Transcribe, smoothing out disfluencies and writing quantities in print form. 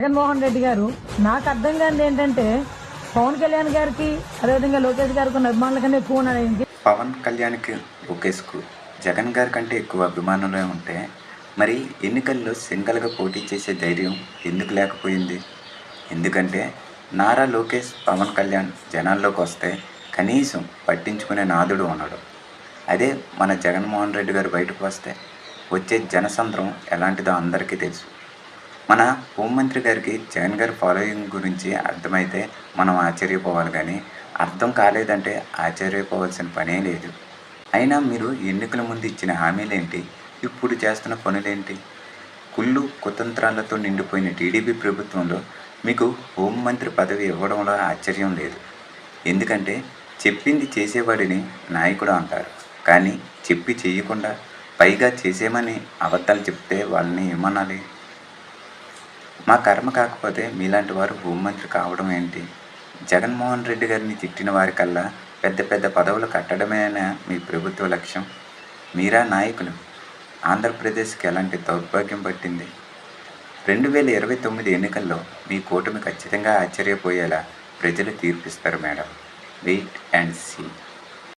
జగన్మోహన్ రెడ్డి గారు నాకు అర్థం కానిది ఏంటంటే పవన్ కళ్యాణ్ గారికి అదేవిధంగా లోకేష్ గారికి ఉన్న అభిమానుల కన్నా ఎక్కువ ఉన్నాడు ఆయనకి. పవన్ కళ్యాణ్కి లోకేష్కు జగన్ గారి కంటే ఎక్కువ అభిమానులే ఉంటే మరి ఎన్నికల్లో సింగల్గా పోటీ చేసే ధైర్యం ఎందుకు లేకపోయింది? ఎందుకంటే నారా లోకేష్ పవన్ కళ్యాణ్ జనాల్లోకి వస్తే కనీసం పట్టించుకునే నాదుడు ఉన్నాడు. అదే మన జగన్మోహన్ రెడ్డి గారు బయటకు వస్తే వచ్చే జనసంద్రం ఎలాంటిదో అందరికీ తెలుసు. మన హోంమంత్రి గారికి జగన్ గారి ఫాలోయింగ్ గురించి అర్థమైతే మనం ఆశ్చర్యపోవాలి, కానీ అర్థం కాలేదంటే ఆశ్చర్యపోవాల్సిన పనే లేదు. అయినా మీరు ఎన్నికల ముందు ఇచ్చిన హామీలేంటి, ఇప్పుడు చేస్తున్న పనులేంటి? కుళ్ళు కుతంత్రాలతో నిండిపోయిన టీడీపీ ప్రభుత్వంలో మీకు హోంమంత్రి పదవి ఇవ్వడంలో ఆశ్చర్యం లేదు. ఎందుకంటే చెప్పింది చేసేవాడిని నాయకుడు అంటారు, కానీ చెప్పి చేయకుండా పైగా చేసేమని అబద్ధాలు చెప్తే వాళ్ళని ఏమనాలి? మా కర్మ కాకపోతే మీలాంటి వారు హోంమంత్రి కావడం ఏంటి? జగన్మోహన్ రెడ్డి గారిని తిట్టిన వారికల్లా పెద్ద పెద్ద పదవులు కట్టడమేనా మీ ప్రభుత్వ లక్ష్యం? మీరా నాయకులు? ఆంధ్రప్రదేశ్కి ఎలాంటి దౌర్భాగ్యం పట్టింది? 2029 ఎన్నికల్లో మీ కూటమి ఖచ్చితంగా ఆశ్చర్యపోయేలా ప్రజలు తీర్పిస్తారు మేడం. Wait and see.